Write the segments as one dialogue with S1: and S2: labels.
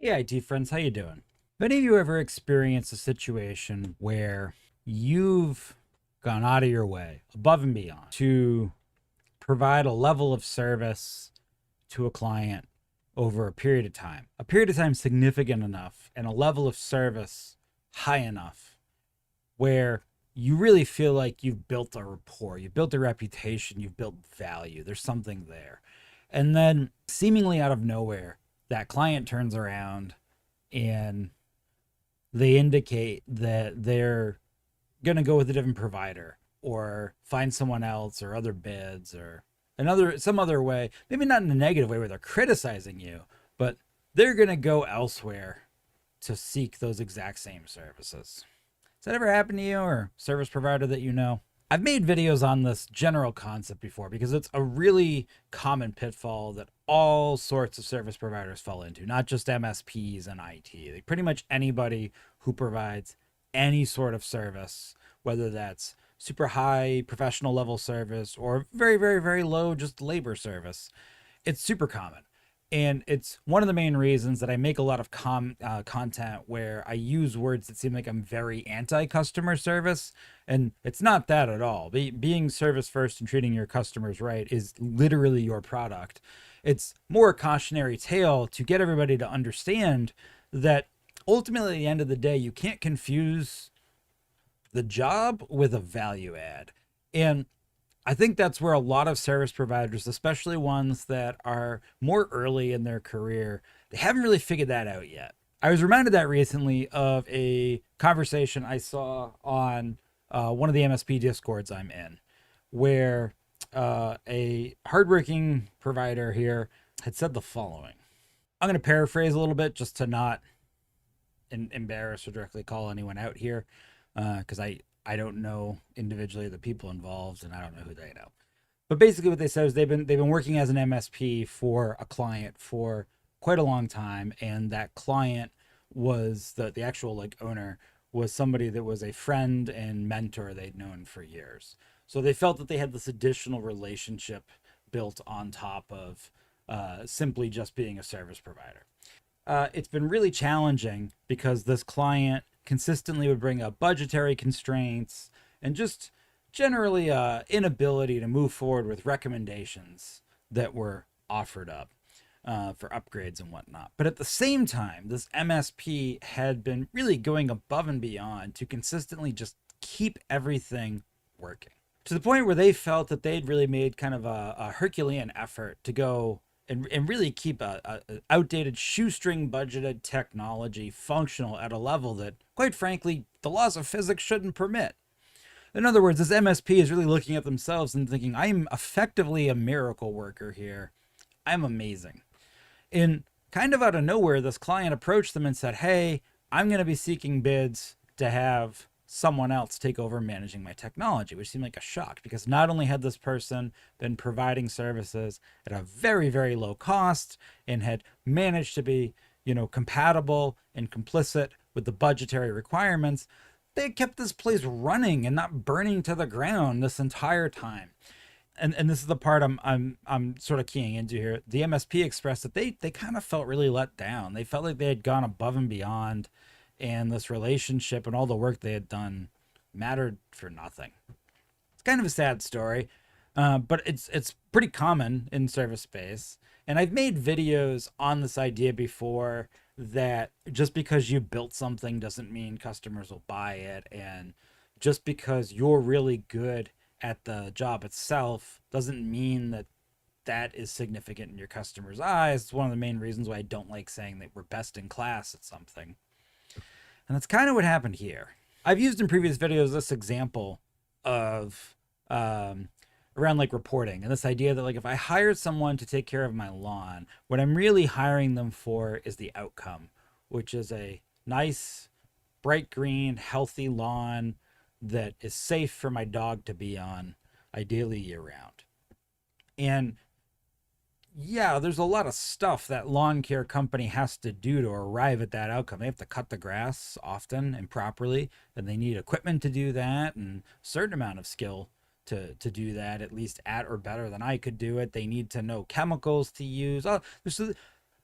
S1: Hey, IT friends, how you doing? Have any of you ever experienced a situation where you've gone out of your way, above and beyond, to provide a level of service to a client over a period of time significant enough, and a level of service high enough where you really feel like you've built a rapport, you've built a reputation, you've built value, there's something there. And then, seemingly out of nowhere, that client turns around and they indicate that they're going to go with a different provider or find someone else or other bids or some other way, maybe not in a negative way where they're criticizing you, but they're going to go elsewhere to seek those exact same services. Has that ever happened to you or service provider that you know? I've made videos on this general concept before because it's a really common pitfall that all sorts of service providers fall into, not just MSPs and IT. Like pretty much anybody who provides any sort of service, whether that's super high professional level service or very, very, very low just labor service, it's super common. And it's one of the main reasons that I make a lot of content where I use words that seem like I'm very anti-customer service, and it's not that at all. Being service first and treating your customers right is literally your product. It's more a cautionary tale to get everybody to understand that ultimately, at the end of the day, you can't confuse the job with a value add. And I think that's where a lot of service providers, especially ones that are more early in their career, they haven't really figured that out yet. I was reminded that recently of a conversation I saw on one of the MSP discords I'm in, where a hardworking provider here had said the following. I'm going to paraphrase a little bit just to not embarrass or directly call anyone out here, because I don't know individually the people involved and I don't know who they know. But basically, what they said is they've been working as an MSP for a client for quite a long time, and that client was the actual like owner was somebody that was a friend and mentor they'd known for years. So they felt that they had this additional relationship built on top of simply just being a service provider. It's been really challenging because this client consistently would bring up budgetary constraints and just generally inability to move forward with recommendations that were offered up for upgrades and whatnot. But at the same time, this MSP had been really going above and beyond to consistently just keep everything working to the point where they felt that they'd really made kind of a herculean effort to go and really keep a outdated shoestring budgeted technology functional at a level that, quite frankly, the laws of physics shouldn't permit. In other words, this MSP is really looking at themselves and thinking, I'm effectively a miracle worker here. I'm amazing. And kind of out of nowhere, this client approached them and said, hey, I'm going to be seeking bids to have someone else take over managing my technology, which seemed like a shock because not only had this person been providing services at a very, very low cost and had managed to be, compatible and complicit with the budgetary requirements, they kept this place running and not burning to the ground this entire time. And this is the part I'm sort of keying into here. The MSP expressed that they kind of felt really let down. They felt like they had gone above and beyond, and this relationship and all the work they had done mattered for nothing. It's kind of a sad story, but it's pretty common in service space. And I've made videos on this idea before that just because you built something doesn't mean customers will buy it, and just because you're really good at the job itself doesn't mean that that is significant in your customers' eyes. It's one of the main reasons why I don't like saying that we're best in class at something. And that's kind of what happened here. I've used in previous videos this example of around like reporting and this idea that like if I hired someone to take care of my lawn, what I'm really hiring them for is the outcome, which is a nice, bright green, healthy lawn that is safe for my dog to be on, ideally year round. And yeah, there's a lot of stuff that lawn care company has to do to arrive at that outcome. They have to cut the grass often and properly, and they need equipment to do that and a certain amount of skill to do that, at least at or better than I could do it. They need to know chemicals to use. Oh,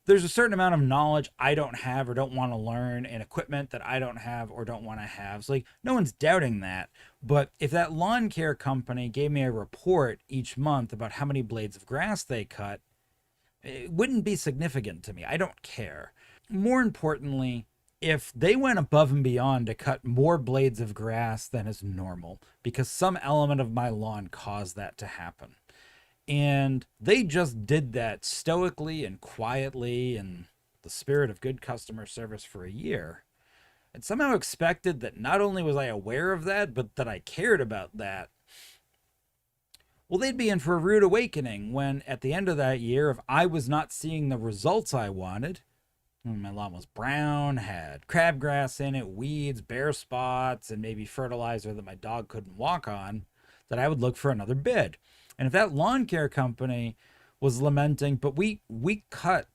S1: there's a certain amount of knowledge I don't have or don't want to learn, and equipment that I don't have or don't want to have. So like, no one's doubting that. But if that lawn care company gave me a report each month about how many blades of grass they cut, it wouldn't be significant to me. I don't care. More importantly, if they went above and beyond to cut more blades of grass than is normal, because some element of my lawn caused that to happen, and they just did that stoically and quietly in the spirit of good customer service for a year, and somehow expected that not only was I aware of that, but that I cared about that, well, they'd be in for a rude awakening when at the end of that year, if I was not seeing the results I wanted, my lawn was brown, had crabgrass in it, weeds, bare spots, and maybe fertilizer that my dog couldn't walk on, that I would look for another bid. And if that lawn care company was lamenting, but we cut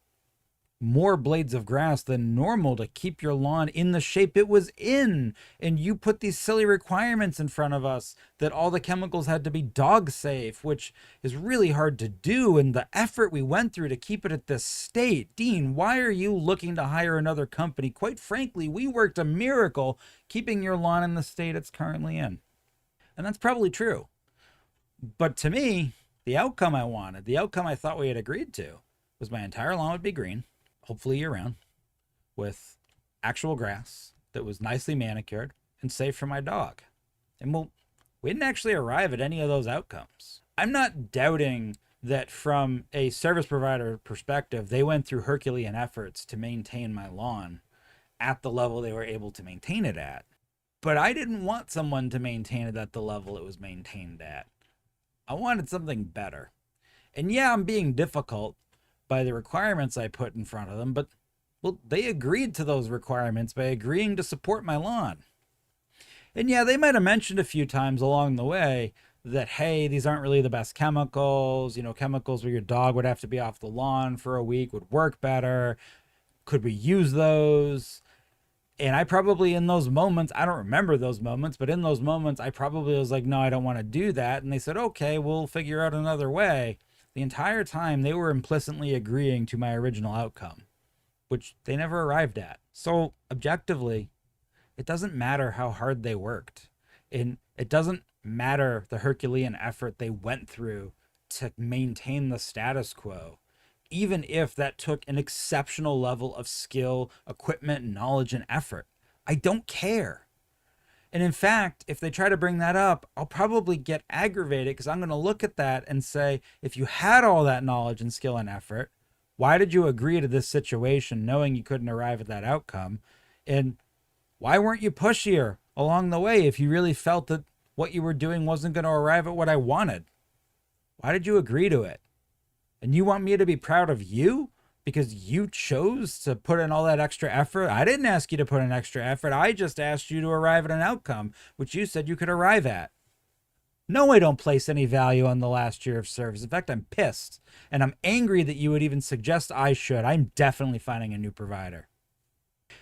S1: more blades of grass than normal to keep your lawn in the shape it was in, and you put these silly requirements in front of us that all the chemicals had to be dog safe, which is really hard to do, and the effort we went through to keep it at this state. Dean, why are you looking to hire another company? Quite frankly, we worked a miracle keeping your lawn in the state it's currently in. And that's probably true. But to me, the outcome I wanted, the outcome I thought we had agreed to, was my entire lawn would be green, hopefully year round, with actual grass that was nicely manicured and safe for my dog. And well, we didn't actually arrive at any of those outcomes. I'm not doubting that from a service provider perspective, they went through herculean efforts to maintain my lawn at the level they were able to maintain it at. But I didn't want someone to maintain it at the level it was maintained at. I wanted something better. And yeah, I'm being difficult by the requirements I put in front of them, but well, they agreed to those requirements by agreeing to support my lawn. And yeah, they might have mentioned a few times along the way that, hey, these aren't really the best chemicals. You know, chemicals where your dog would have to be off the lawn for a week would work better. Could we use those? And I probably, in those moments, I don't remember those moments, but in those moments, I probably was like, no, I don't want to do that. And they said, okay, we'll figure out another way. The entire time, they were implicitly agreeing to my original outcome, which they never arrived at. So objectively, it doesn't matter how hard they worked. And it doesn't matter the Herculean effort they went through to maintain the status quo, even if that took an exceptional level of skill, equipment, knowledge, and effort. I don't care. And in fact, if they try to bring that up, I'll probably get aggravated because I'm going to look at that and say, if you had all that knowledge and skill and effort, why did you agree to this situation knowing you couldn't arrive at that outcome? And why weren't you pushier along the way if you really felt that what you were doing wasn't going to arrive at what I wanted? Why did you agree to it? And you want me to be proud of you because you chose to put in all that extra effort? I didn't ask you to put in extra effort. I just asked you to arrive at an outcome, which you said you could arrive at. No, I don't place any value on the last year of service. In fact, I'm pissed. And I'm angry that you would even suggest I should. I'm definitely finding a new provider.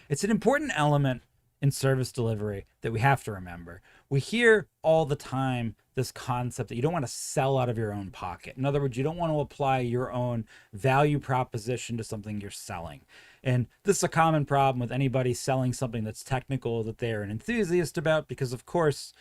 S1: It's an important element in service delivery that we have to remember. We hear all the time this concept that you don't want to sell out of your own pocket. In other words, you don't want to apply your own value proposition to something you're selling. And this is a common problem with anybody selling something that's technical that they're an enthusiast about, because of course,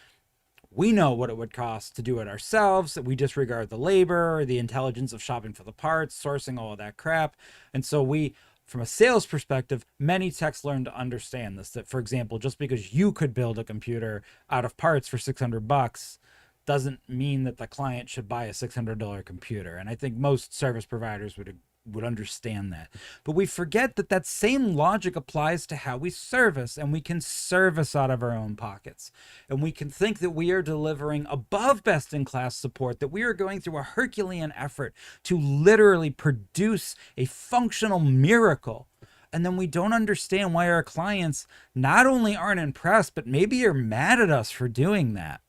S1: we know what it would cost to do it ourselves. We disregard the labor, the intelligence of shopping for the parts, sourcing all of that crap. And so we, from a sales perspective, many techs learn to understand this, that, for example, just because you could build a computer out of parts for $600 doesn't mean that the client should buy a $600 computer. And I think most service providers would understand that. But we forget that that same logic applies to how we service, and we can service out of our own pockets. And we can think that we are delivering above best-in-class support, that we are going through a Herculean effort to literally produce a functional miracle. And then we don't understand why our clients not only aren't impressed, but maybe are mad at us for doing that.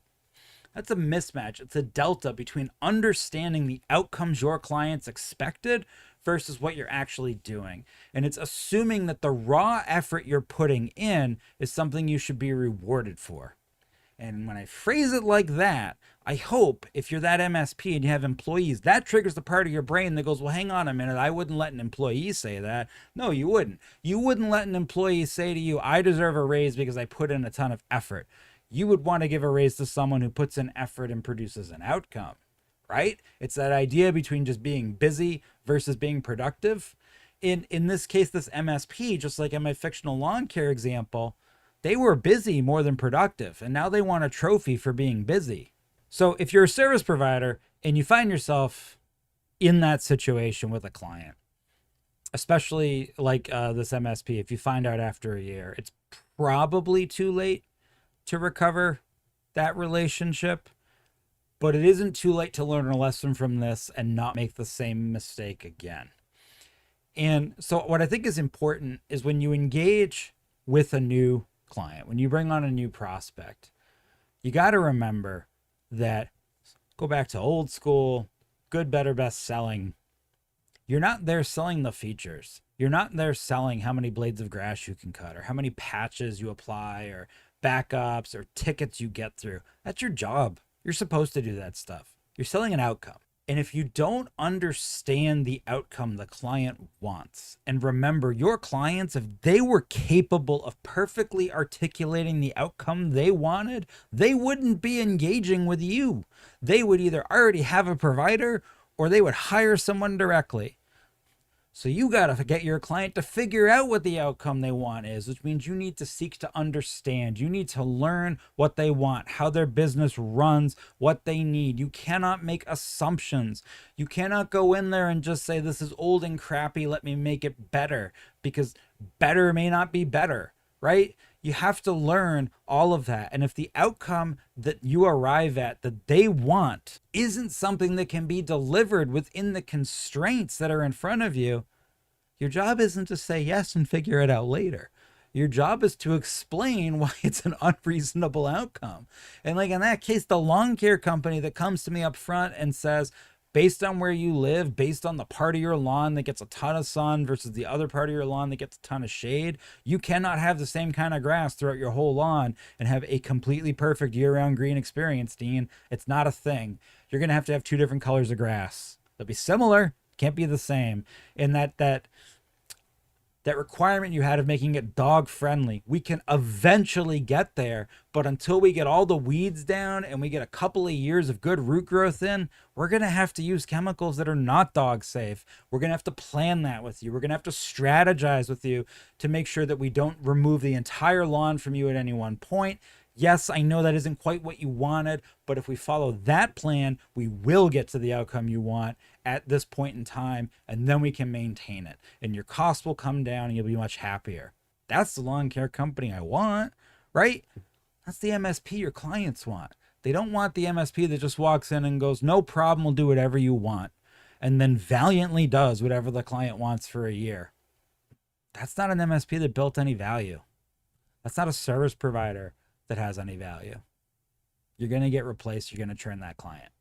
S1: That's a mismatch. It's a delta between understanding the outcomes your clients expected versus what you're actually doing. And it's assuming that the raw effort you're putting in is something you should be rewarded for. And when I phrase it like that, I hope if you're that MSP and you have employees, that triggers the part of your brain that goes, well, hang on a minute. I wouldn't let an employee say that. No, you wouldn't. You wouldn't let an employee say to you, I deserve a raise because I put in a ton of effort. You would want to give a raise to someone who puts in effort and produces an outcome, right? It's that idea between just being busy versus being productive. In this case, this MSP, just like in my fictional lawn care example, they were busy more than productive, and now they want a trophy for being busy. So if you're a service provider and you find yourself in that situation with a client, especially like this MSP, if you find out after a year, it's probably too late to recover that relationship, but it isn't too late to learn a lesson from this and not make the same mistake again. And so what I think is important is when you engage with a new client, when you bring on a new prospect, you got to remember that, go back to old school, good, better, best selling. You're not there selling the features. You're not there selling how many blades of grass you can cut or how many patches you apply or backups or tickets you get through. That's your job. You're supposed to do that stuff. You're selling an outcome. And if you don't understand the outcome the client wants, and remember, your clients, if they were capable of perfectly articulating the outcome they wanted, they wouldn't be engaging with you. They would either already have a provider or they would hire someone directly. So you got to get your client to figure out what the outcome they want is, which means you need to seek to understand. You need to learn what they want, how their business runs, what they need. You cannot make assumptions. You cannot go in there and just say, this is old and crappy, let me make it better, because better may not be better, right? You have to learn all of that. And if the outcome that you arrive at that they want isn't something that can be delivered within the constraints that are in front of you, your job isn't to say yes and figure it out later. Your job is to explain why it's an unreasonable outcome. And like in that case, the lawn care company that comes to me up front and says, based on where you live, based on the part of your lawn that gets a ton of sun versus the other part of your lawn that gets a ton of shade, you cannot have the same kind of grass throughout your whole lawn and have a completely perfect year-round green experience, Dean. It's not a thing. You're going to have two different colors of grass. They'll be similar, can't be the same. And that requirement you had of making it dog friendly, we can eventually get there, but until we get all the weeds down and we get a couple of years of good root growth in, we're going to have to use chemicals that are not dog safe. We're going to have to plan that with you. We're going to have to strategize with you to make sure that we don't remove the entire lawn from you at any one point. Yes, I know that isn't quite what you wanted, but if we follow that plan, we will get to the outcome you want at this point in time, and then we can maintain it. And your costs will come down and you'll be much happier. That's the lawn care company I want, right? That's the MSP your clients want. They don't want the MSP that just walks in and goes, no problem, we'll do whatever you want, and then valiantly does whatever the client wants for a year. That's not an MSP that built any value. That's not a service provider that has any value. You're going to get replaced. You're going to churn that client.